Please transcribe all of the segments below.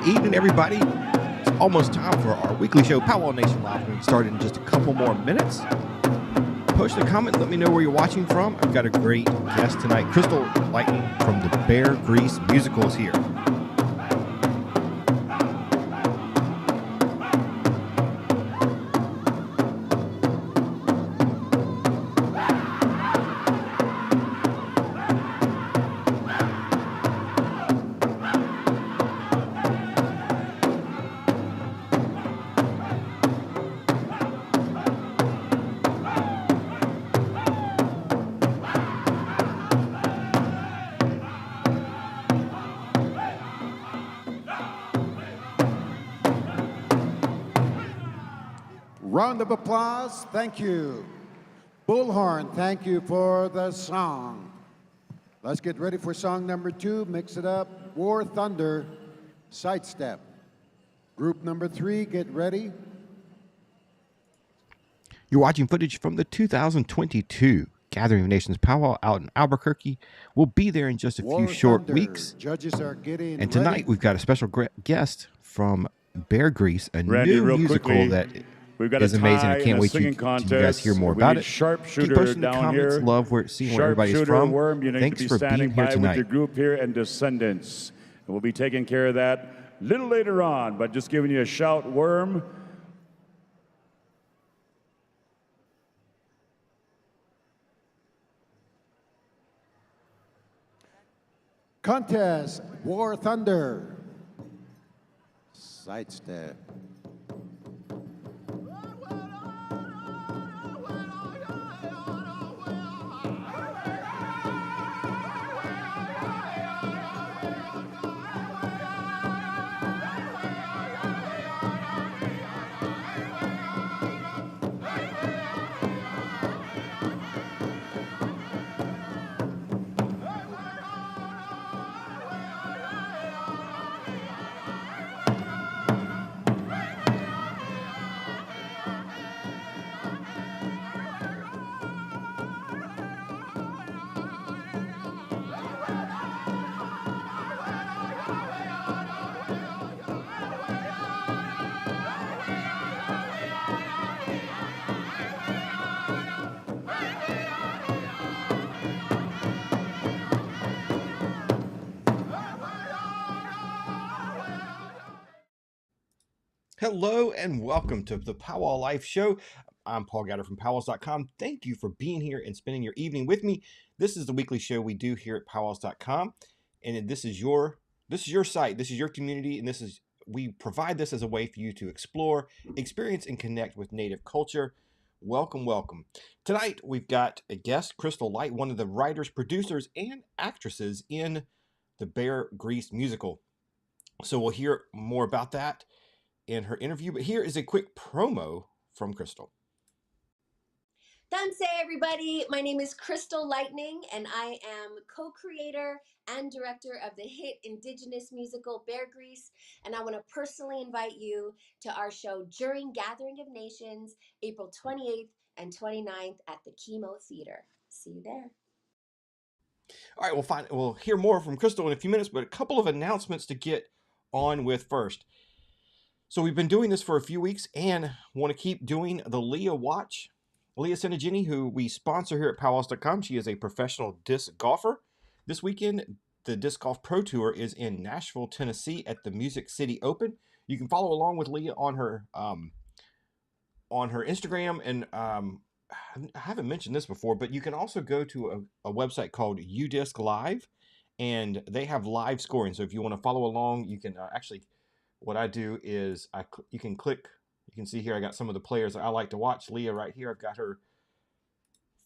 evening, everybody. It's almost time for our weekly show, Powwow Nation Live. We're going to start in just a couple more minutes. Post a comment, let me know where you're watching from. I've got a great guest tonight. Crystle Lightning from the Bear Grease Musical is here. Round of applause, thank you. Bullhorn, thank you for the song. Let's get ready for song number 2. Mix it up. War Thunder, Sidestep. Group number 3, get ready. You're watching footage from the 2022 Gathering of Nations Powwow out in Albuquerque. We'll be there in just a few short weeks. Judges are getting and tonight ready. We've got a special guest from Bear Grease, a Randy, new real musical quickly, that We've got is a amazing. I tie can't in a wait to singing you contest. guys hear more We about need it. Sharpshooter Keep posting the down comments. here. Love seeing where everybody's from. Worm, you need Thanks to be for standing being here by tonight. with your group here and Descendants. And we'll be taking care of that a little later on, but just giving you a shout, Worm. Contest, War Thunder, Sidestep. Hello and welcome to the Powwow Life Show. I'm Paul Gatter from PowWows.com. Thank you for being here and spending your evening with me. This is the weekly show we do here at PowWows.com, and this is your site, this is your community, and we provide this as a way for you to explore, experience, and connect with Native culture. Welcome, welcome. Tonight we've got a guest, Crystle Light, one of the writers, producers, and actresses in the Bear Grease musical. So we'll hear more about that in her interview, but here is a quick promo from Crystle. Danse, everybody. My name is Crystle Lightning, and I am co-creator and director of the hit Indigenous musical Bear Grease, and I want to personally invite you to our show during Gathering of Nations, April 28th and 29th at the Chemo Theater. See you there. All right, we'll hear more from Crystle in a few minutes, but a couple of announcements to get on with first. So we've been doing this for a few weeks and want to keep doing the Leah Watch. Leah Senegini, who we sponsor here at PowWows.com, she is a professional disc golfer. This weekend, the Disc Golf Pro Tour is in Nashville, Tennessee at the Music City Open. You can follow along with Leah on her Instagram, and I haven't mentioned this before, but you can also go to a website called UDisc Live, and they have live scoring. So if you want to follow along, you can actually... What I do is you can click, you can see here I got some of the players that I like to watch. Leah right here, I've got her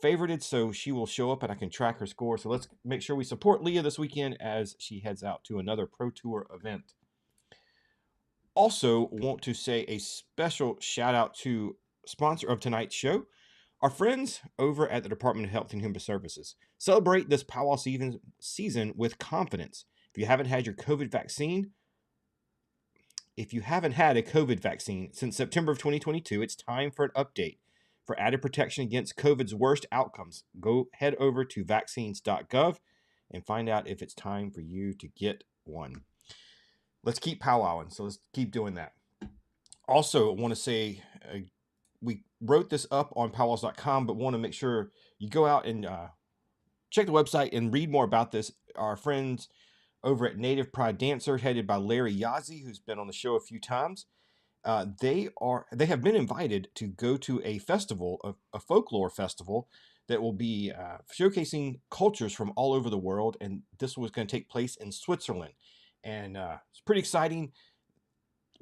favorited, so she will show up and I can track her score. So let's make sure we support Leah this weekend as she heads out to another Pro Tour event. Also want to say a special shout out to sponsor of tonight's show, our friends over at the Department of Health and Human Services. Celebrate this powwow season with confidence. If you haven't had a COVID vaccine since September of 2022, it's time for an update. For added protection against COVID's worst outcomes, head over to vaccines.gov and find out if it's time for you to get one. let's keep powwowing. So let's keep doing that. Also, I want to say we wrote this up on PowWows.com, but want to make sure you go out and check the website and read more about this. Our friends over at Native Pride Dancer, headed by Larry Yazzie, who's been on the show a few times, they have been invited to go to a festival, a folklore festival that will be showcasing cultures from all over the world, and this was going to take place in Switzerland, and it's pretty exciting.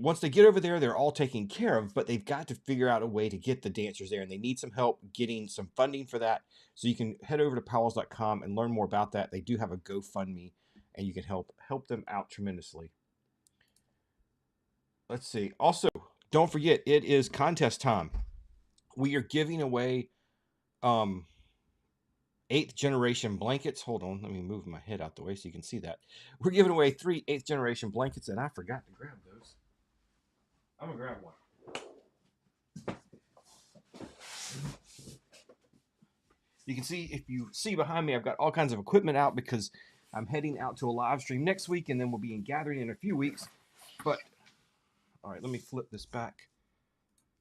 Once they get over there, they're all taken care of, but they've got to figure out a way to get the dancers there, and they need some help getting some funding for that. So you can head over to PowWows.com and learn more about that. They do have a GoFundMe, and you can help them out tremendously. Let's see. Also, don't forget, it is contest time. We are giving away 8th generation blankets. Hold on, let me move my head out the way so you can see that. We're giving away 3 8th generation blankets, and I forgot to grab those. I'm gonna grab one. You can see, if you see behind me, I've got all kinds of equipment out because I'm heading out to a live stream next week, and then we'll be in gathering in a few weeks. But all right, let me flip this back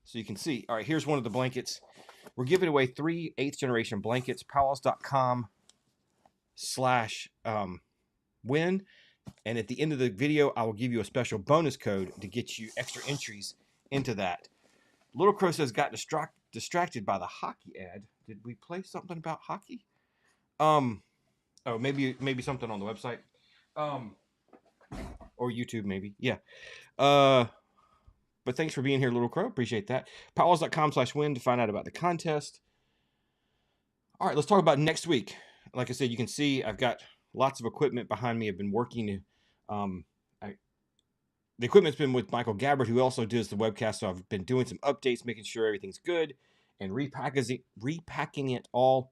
so you can see. All right, here's one of the blankets. We're giving away 3 8th generation blankets. PowWows.com/win. And at the end of the video, I will give you a special bonus code to get you extra entries into that. Little Crow says, got distracted by the hockey ad. Did we play something about hockey? Oh, maybe something on the website. Or YouTube, maybe. Yeah. But thanks for being here, Little Crow. Appreciate that. PowWows.com/win to find out about the contest. All right, let's talk about next week. Like I said, you can see I've got lots of equipment behind me. I've been working. The equipment's been with Michael Gabbard, who also does the webcast. So I've been doing some updates, making sure everything's good, and repacking it all.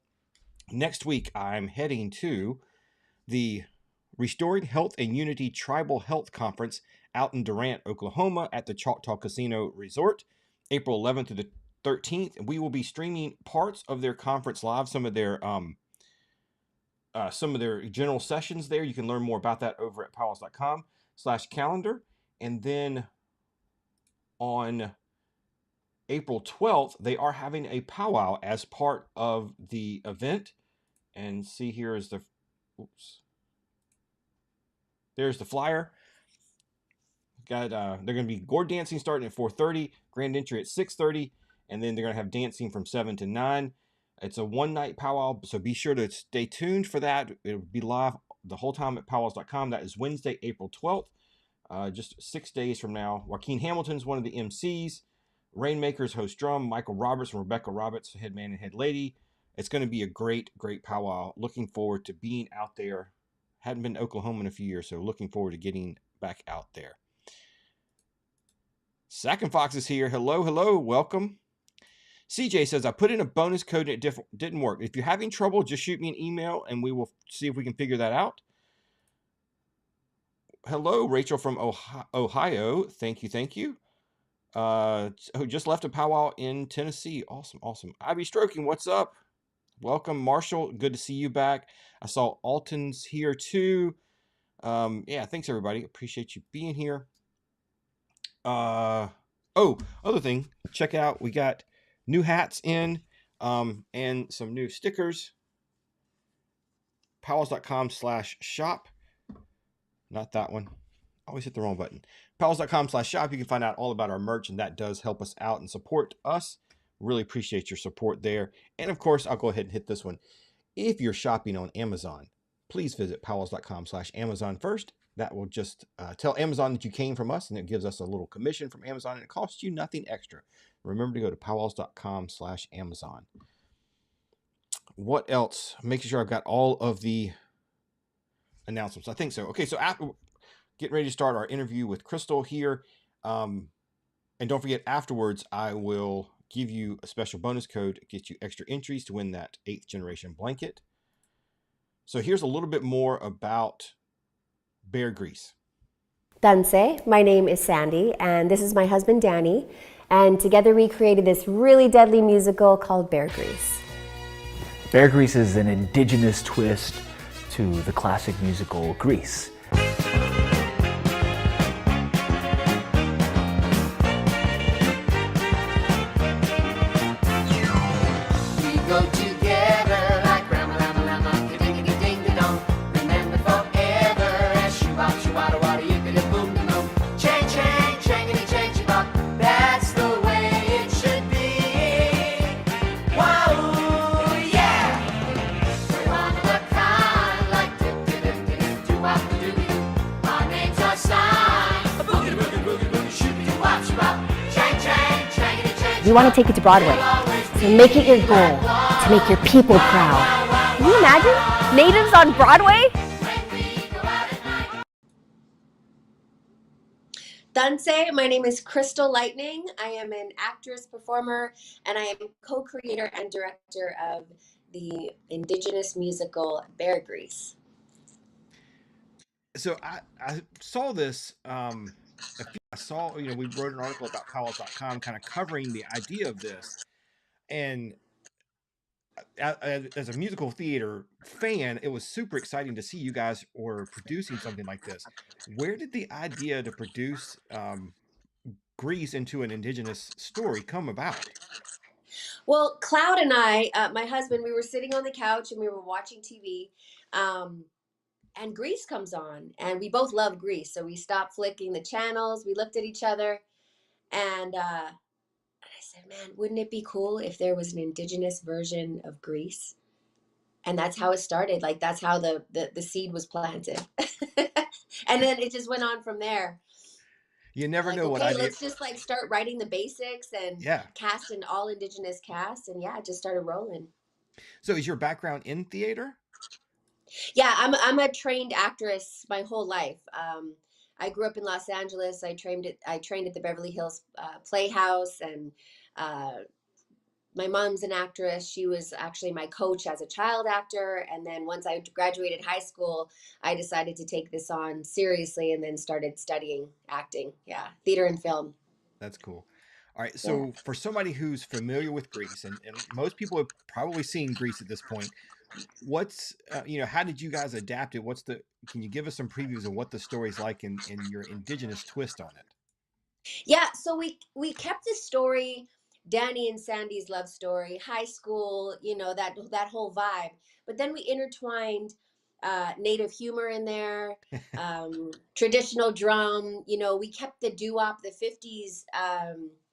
Next week, I'm heading to the Restoring Health and Unity Tribal Health Conference out in Durant, Oklahoma at the Choctaw Casino Resort, April 11th to the 13th. And we will be streaming parts of their conference live, some of their general sessions there. You can learn more about that over at PowWows.com/calendar. And then on April 12th, they are having a powwow as part of the event. And see, here is there's the flyer. They're going to be gourd dancing starting at 4:30, grand entry at 6:30, and then they're going to have dancing from 7 to 9. It's a one-night powwow, so be sure to stay tuned for that. It'll be live the whole time at PowWows.com. That is Wednesday, April 12th, just 6 days from now. Joaquin Hamilton's one of the MCs. Rainmakers host drum. Michael Roberts and Rebecca Roberts, head man and head lady. It's going to be a great, great powwow. Looking forward to being out there. Hadn't been to Oklahoma in a few years, so looking forward to getting back out there. Sack and Fox is here. Hello, hello, welcome. CJ says, I put in a bonus code and it didn't work. If you're having trouble, just shoot me an email and we will see if we can figure that out. Hello, Rachel from Ohio. Thank you, thank you. Who just left a powwow in Tennessee. Awesome, awesome. Ivy Stroking, what's up? Welcome, Marshall. Good to see you back. I saw Alton's here too. Yeah, thanks everybody. Appreciate you being here. Other thing, check out, we got new hats in, and some new stickers. PowWows.com/shop. Not that one. Always hit the wrong button. PowWows.com/shop. You can find out all about our merch, and that does help us out and support us. Really appreciate your support there. And of course, I'll go ahead and hit this one. If you're shopping on Amazon, please visit PowWows.com/Amazon first. That will just tell Amazon that you came from us, and it gives us a little commission from Amazon, and it costs you nothing extra. Remember to go to PowWows.com/Amazon. What else? Making sure I've got all of the announcements. I think so. Okay, so after getting ready to start our interview with Crystle here, and don't forget, afterwards I will give you a special bonus code to get you extra entries to win that 8th generation blanket. So here's a little bit more about Bear Grease. Danse, my name is Sandy, and this is my husband Danny, and together we created this really deadly musical called Bear Grease. Bear Grease is an indigenous twist to the classic musical Grease. We want to take it to Broadway. So make it your goal to make your people proud. Can you imagine? Natives on Broadway? Danse, my name is Crystle Lightning. I am an actress, performer, and I am co-creator and director of the Indigenous musical Bear Grease. So I saw this. I saw, we wrote an article about PowWows.com kind of covering the idea of this. And as a musical theater fan, it was super exciting to see you guys were producing something like this. Where did the idea to produce Grease into an Indigenous story come about? Well, Cloud and I, my husband, we were sitting on the couch and we were watching TV. And Grease comes on, and we both love Grease. So we stopped flicking the channels. We looked at each other, and I said, man, wouldn't it be cool if there was an Indigenous version of Grease? And that's how it started. Like, that's how the seed was planted. And then it just went on from there. You never Like, know what okay, idea. let's just like start writing the basics and Yeah. cast an all Indigenous cast. And yeah, it just started rolling. So is your background in theater? Yeah, I'm a trained actress my whole life. I grew up in Los Angeles. I trained at the Beverly Hills Playhouse, and uh, my mom's an actress. She was actually my coach as a child actor. And then once I graduated high school, I decided to take this on seriously, and then started studying acting. Yeah, theater and film. That's cool. All right. Yeah. So for somebody who's familiar with Grease, and most people have probably seen Grease at this point, what's how did you guys adapt it? Can you give us some previews of what the story's like in your Indigenous twist on it? Yeah, so we kept the story, Danny and Sandy's love story, high school, that whole vibe. But then we intertwined native humor in there, traditional drum. We kept the doo-wop, the 50s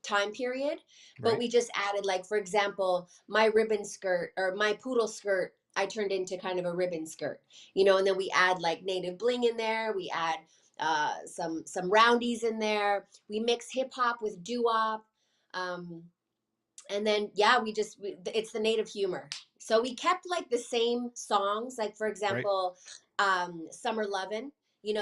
time period, but Right. we just added, like, for example, my ribbon skirt or my poodle skirt, I turned into kind of a ribbon skirt, and then we add like native bling in there. We add some roundies in there. We mix hip hop with doo wop, and then yeah, it's the native humor. So we kept like the same songs, like for Right. example, Summer Lovin'.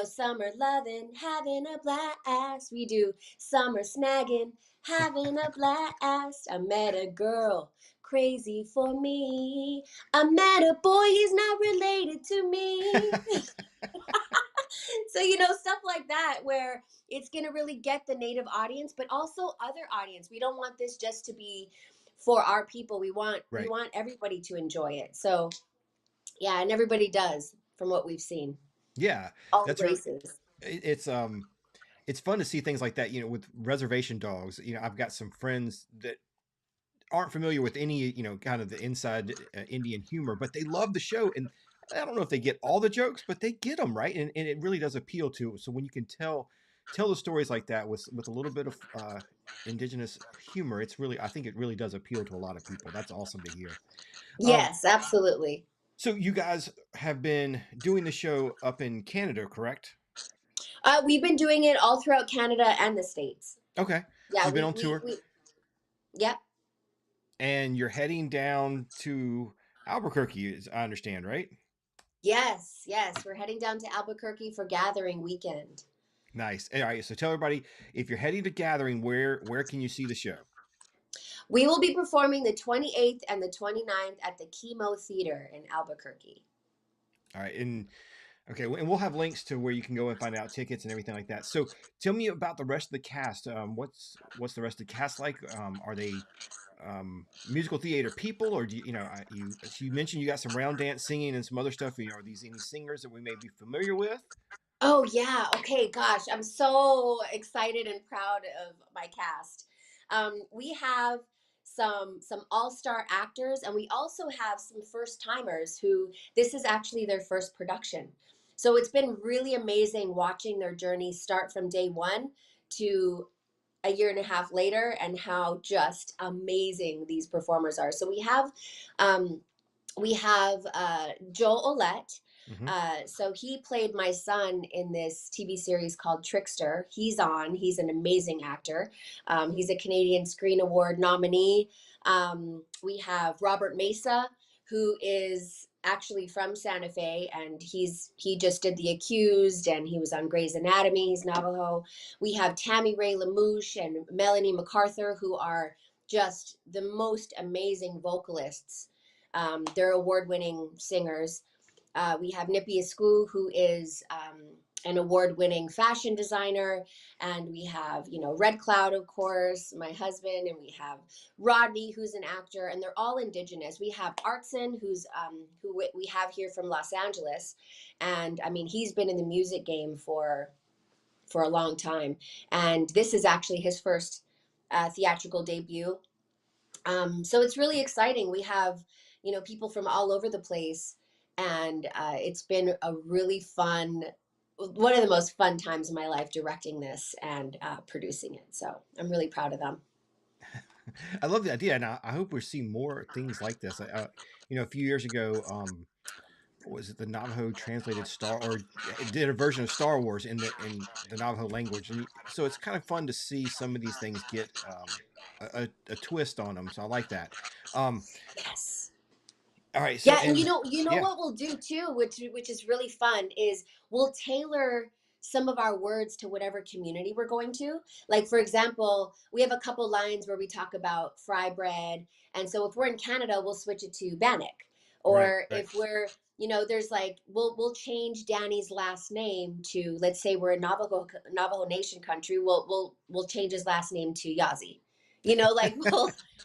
Summer lovin', having a blast. We do summer snagging, having a blast. I met a girl crazy for me. I met a boy, he's not related to me. So stuff like that, where it's going to really get the native audience, but also other audience. We don't want this just to be for our people. We want Right. everybody to enjoy it. So yeah, and everybody does, from what we've seen, Yeah. all That's really races. it's fun to see things like that, with reservation dogs. I've got some friends that aren't familiar with any, kind of the inside Indian humor, but they love the show. And I don't know if they get all the jokes, but they get them right. And it really does appeal to. So when you can tell the stories like that with a little bit of Indigenous humor, I think it really does appeal to a lot of people. That's awesome to hear. Um, Yes, absolutely. so you guys have been doing the show up in Canada, correct? We've been doing it all throughout Canada and the States. Okay. So Yeah, you've been on tour yep. and you're heading down to Albuquerque, as I understand, right? Yes, we're heading down to Albuquerque for Gathering Weekend. Nice. All right. So tell everybody, if you're heading to Gathering, where can you see the show? We will be performing the 28th and the 29th at the Chemo Theater in Albuquerque. All right. And okay, and we'll have links to where you can go and find out tickets and everything like that. So tell me about the rest of the cast. What's the rest of the cast like? Are they musical theater people, or do you mentioned you got some round dance singing and some other stuff? Are these any singers that we may be familiar with? Oh yeah, okay, gosh, I'm so excited and proud of my cast. We have some all-star actors, and we also have some first-timers who this is actually their first production. So it's been really amazing watching their journey start from day one to a year and a half later, and how just amazing these performers are. So we have Joel Olette. Hmm. So he played my son in this TV series called Trickster. He's an amazing actor. He's a Canadian Screen Award nominee. We have Robert Mesa, who is actually from Santa Fe, and he just did The Accused, and he was on Grey's Anatomy. He's Navajo. We have Tammy Ray LaMouche and Melanie MacArthur, who are just the most amazing vocalists. They're award-winning singers. We have Nippy Escu, who is an award-winning fashion designer, and we have Red Cloud, of course, my husband, and we have Rodney, who's an actor, and they're all Indigenous. We have Artson, who we have here from Los Angeles, and I mean he's been in the music game for a long time, and this is actually his first theatrical debut. So it's really exciting. We have, people from all over the place, and it's been a really one of the most fun times of my life directing this and producing it. So I'm really proud of them. I love the idea, and I hope we see more things like this. A few years ago, what was it, the Navajo translated or it did a version of Star Wars in the Navajo language, and so it's kind of fun to see some of these things get a twist on them. So I like that. Um, Yes. all right, so Yeah, and and you know yeah, what we'll do too, which is really fun, is we'll tailor some of our words to whatever community we're going to. Like for example, we have a couple lines where we talk about fry bread, and so if we're in Canada, we'll switch it to Bannock. right, Or right. if we're, there's like we'll change Danny's last name to, let's say we're in Navajo Nation country, we'll change his last name to Yazi. Like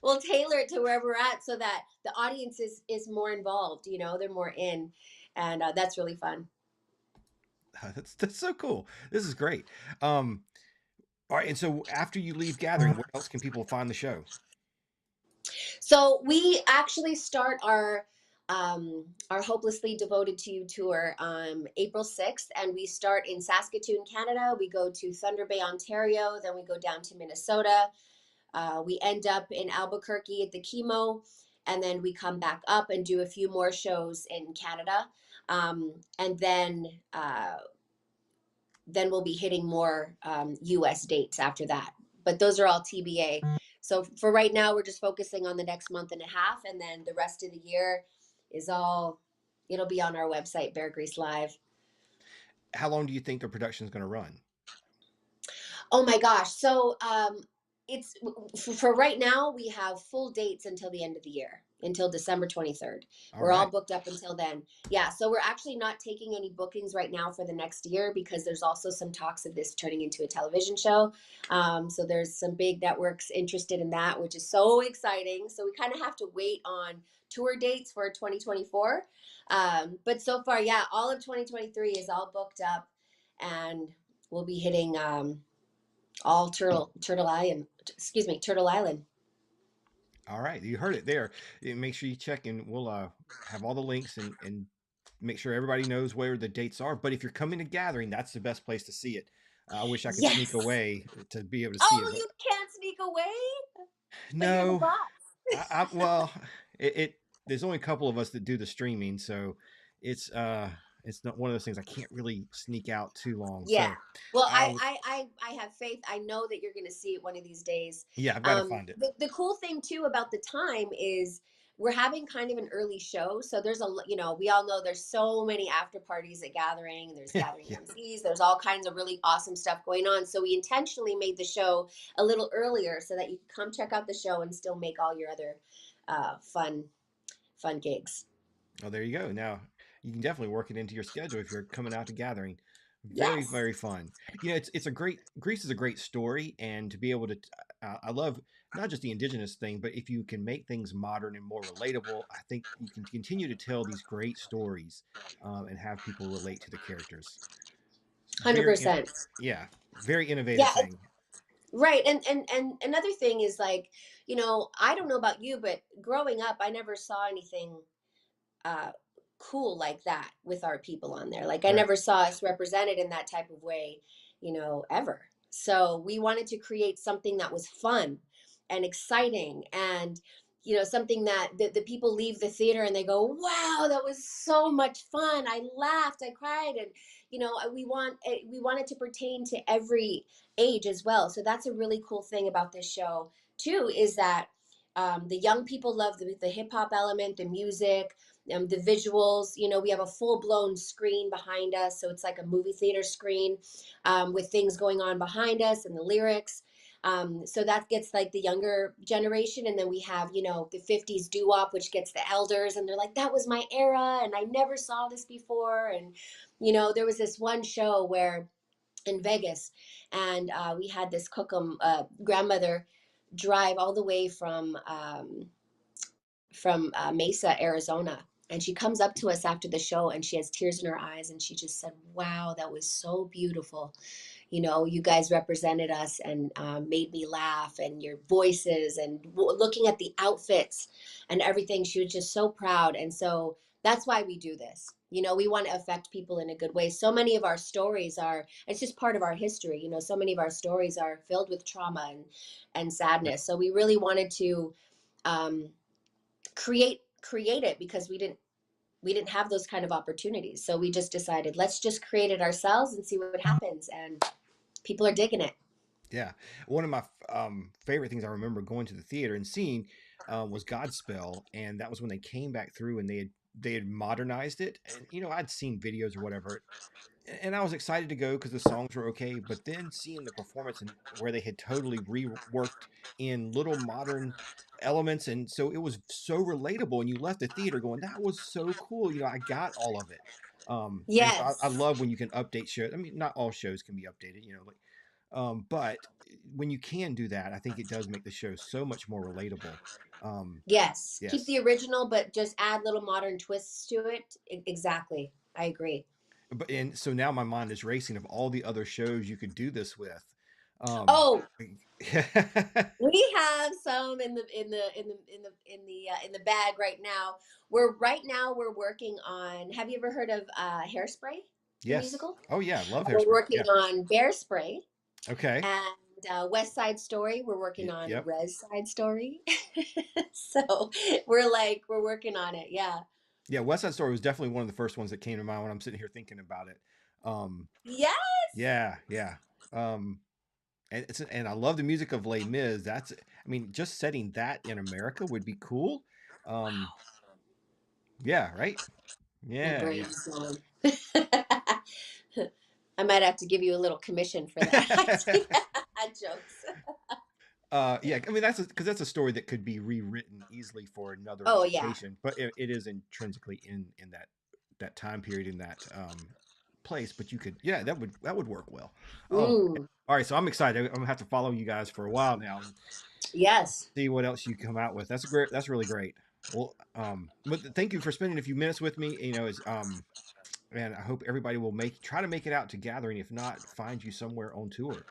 we'll tailor it to where we're at so that the audience is more involved. They're more in, and that's really fun. That's so cool. This is great. Um, all right, and so after you leave gathering, where else can people find the show? So we actually start our Hopelessly Devoted to You tour April 6th, and we start in Saskatoon, Canada. We go to Thunder Bay, Ontario, then we go down to Minnesota. We end up in Albuquerque at the Chemo, and then we come back up and do a few more shows in Canada. And then we'll be hitting more US dates after that. But those are all TBA. So for right now, we're just focusing on the next month and a half, and then the rest of the year it'll be on our website, Bear Grease Live. How long do you think the production is going to run? Oh my gosh. So it's for right now, we have full dates until the end of the year, until December 23rd. All We're all right. booked up until then. Yeah. So we're actually not taking any bookings right now for the next year because there's also some talks of this turning into a television show. So there's some big networks interested in that, which is so exciting. So we kind of have to wait on tour dates for 2024. But so far, yeah, all of 2023 is all booked up, and we'll be hitting all Turtle Island. Excuse me, Turtle Island. All right, you heard it there. Make sure you check, and we'll have all the links and make sure everybody knows where the dates are. But if you're coming to Gathering, that's the best place to see it. I wish I could sneak Yes. away to be able to see it, Oh, but you can't sneak away, but you're the no. boss. Well, it there's only a couple of us that do the streaming, so it's it's not one of those things I can't really sneak out too long. Yeah. So Well, I would, I have faith. I know that you're going to see it one of these days. yeah, I've got to find it. The cool thing too about the time is we're having kind of an early show. So there's we all know there's so many after parties at Gathering, and there's Gathering Yeah. MCs. There's all kinds of really awesome stuff going on. So we intentionally made the show a little earlier so that you can come check out the show and still make all your other fun gigs. Oh, there you go. Now you can definitely work it into your schedule if you're coming out to Gathering. Very, Yes. very fun. It's a great Greece is a great story, and to be able to, I love not just the Indigenous thing, but if you can make things modern and more relatable, I think you can continue to tell these great stories, and have people relate to the characters. Very, 100%. yeah, very innovative Yeah, thing. right. And another thing is like, I don't know about you, but growing up, I never saw anything uh, cool like that with our people on there. Like I Right. never saw us represented in that type of way, ever. So we wanted to create something that was fun and exciting and something that the people leave the theater and they go, wow, that was so much fun. I laughed, I cried. And, we want it to pertain to every age as well. So that's a really cool thing about this show too, is that the young people love the hip hop element, the music, the visuals. We have a full blown screen behind us. So it's like a movie theater screen with things going on behind us and the lyrics. So that gets like the younger generation. And then we have, the 50s doo-wop, which gets the elders. And they're like, that was my era. And I never saw this before. And, there was this one show where in Vegas, and we had this Cookham grandmother drive all the way from Mesa, Arizona. And she comes up to us after the show and she has tears in her eyes. And she just said, wow, that was so beautiful. You guys represented us and made me laugh, and your voices and looking at the outfits and everything. She was just so proud. And so that's why we do this. We want to affect people in a good way. So many of our stories it's just part of our history. So many of our stories are filled with trauma and sadness. So we really wanted to um, create it because we didn't have those kind of opportunities. So we just decided, let's just create it ourselves and see what happens. And people are digging it. Yeah, one of my favorite things I remember going to the theater and seeing was Godspell, and that was when they came back through and they had modernized it. And I'd seen videos or whatever, and I was excited to go because the songs were okay. But then seeing the performance and where they had totally reworked in little modern elements, and so it was so relatable. And you left the theater going, "That was so cool." I got all of it. And so I Yes. love when you can update shows. I mean, not all shows can be updated, like but when you can do that, I think it does make the show so much more relatable. Yes. Keep Yes. the original, but just add little modern twists to it. Exactly. I agree. But and so now my mind is racing of all the other shows you could do this with. Um, Oh, we have some in the bag right now. We're working on. Have you ever heard of Hairspray, the yes. musical? Oh yeah, love We're Hairspray. working Yeah. on Bear Spray Okay. and West Side Story. We're working on Yep. Res Side Story. So we're working on it. Yeah. Yeah. West Side Story was definitely one of the first ones that came to mind when I'm sitting here thinking about it. Um, Yes. yeah. Yeah. Um, and I love the music of Les Mis. I mean, just setting that in America would be cool. Um, yeah. Right. My Yeah. Yeah. brain's gone. I might have to give you a little commission for that. Jokes. Yeah, I mean because that's a story that could be rewritten easily for another Oh yeah. location, but it is intrinsically in that time period in that place. But you could, yeah, that would work well. Oh, Mm, all right, so I'm excited. I'm gonna have to follow you guys for a while now and yes. see what else you come out with. That's great. That's really great. Well, but thank you for spending a few minutes with me. And I hope everybody will try to make it out to Gathering. If not, find you somewhere on tour.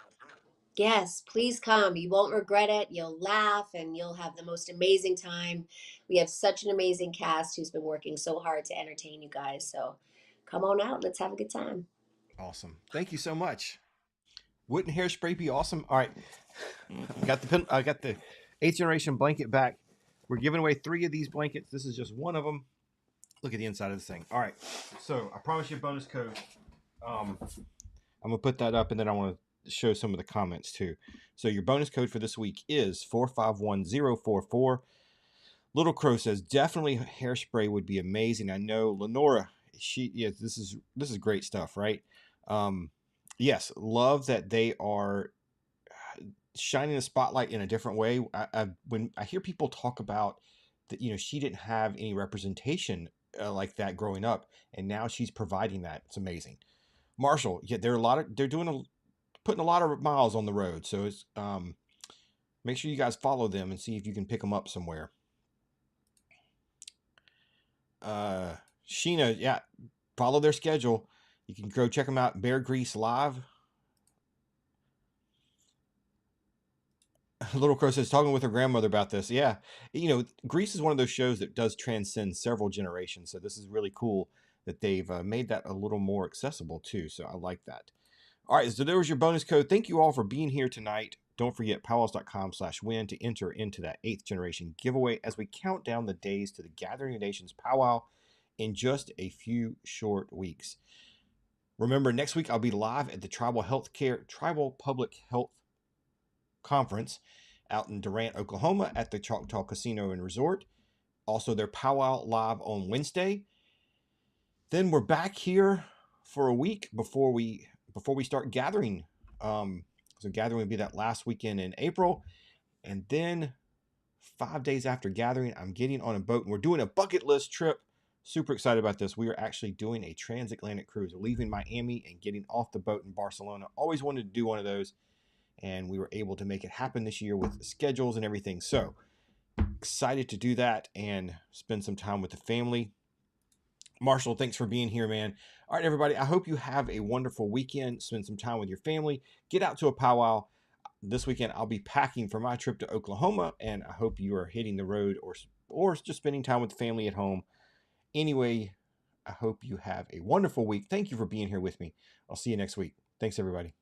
Yes, please come. You won't regret it. You'll laugh and you'll have the most amazing time. We have such an amazing cast who's been working so hard to entertain you guys. So come on out. Let's have a good time. Awesome. Thank you so much. Wouldn't Hairspray be awesome? All right, got the pen. I got the eighth generation blanket back. We're giving away 3 of these blankets. This is just one of them. Look at the inside of this thing. All right, so I promise you a bonus code. I'm gonna put that up, and then I want to show some of the comments too. So your bonus code for this week is 451044. Little Crow says definitely Hairspray would be amazing. I know Lenora. This is great stuff, right? Yes, love that they are shining a spotlight in a different way. When I hear people talk about that, she didn't have any representation like that growing up, and now she's providing that. It's amazing. Marshall, yeah, they're putting a lot of miles on the road, so it's make sure you guys follow them and see if you can pick them up somewhere. Sheena, yeah, follow their schedule. You can go check them out. Bear Grease Live. Little Crow says talking with her grandmother about this. Yeah, Grease is one of those shows that does transcend several generations. So this is really cool that they've made that a little more accessible too. So I like that. All right, so there was your bonus code. Thank you all for being here tonight. Don't forget PowWows.com/win to enter into that 8th generation giveaway as we count down the days to the Gathering of Nations Powwow in just a few short weeks. Remember, next week I'll be live at the Tribal Public Health Conference out in Durant, Oklahoma at the Choctaw Casino and Resort. Also, their Powwow live on Wednesday. Then we're back here for a week before we start gathering. So gathering will be that last weekend in April. And then 5 days after gathering, I'm getting on a boat and we're doing a bucket list trip. Super excited about this. We are actually doing a transatlantic cruise. We're leaving Miami and getting off the boat in Barcelona. Always wanted to do one of those, and we were able to make it happen this year with the schedules and everything. So excited to do that and spend some time with the family. Marshall, thanks for being here, man. All right, everybody, I hope you have a wonderful weekend. Spend some time with your family. Get out to a powwow. This weekend, I'll be packing for my trip to Oklahoma, and I hope you are hitting the road or just spending time with the family at home. Anyway, I hope you have a wonderful week. Thank you for being here with me. I'll see you next week. Thanks, everybody.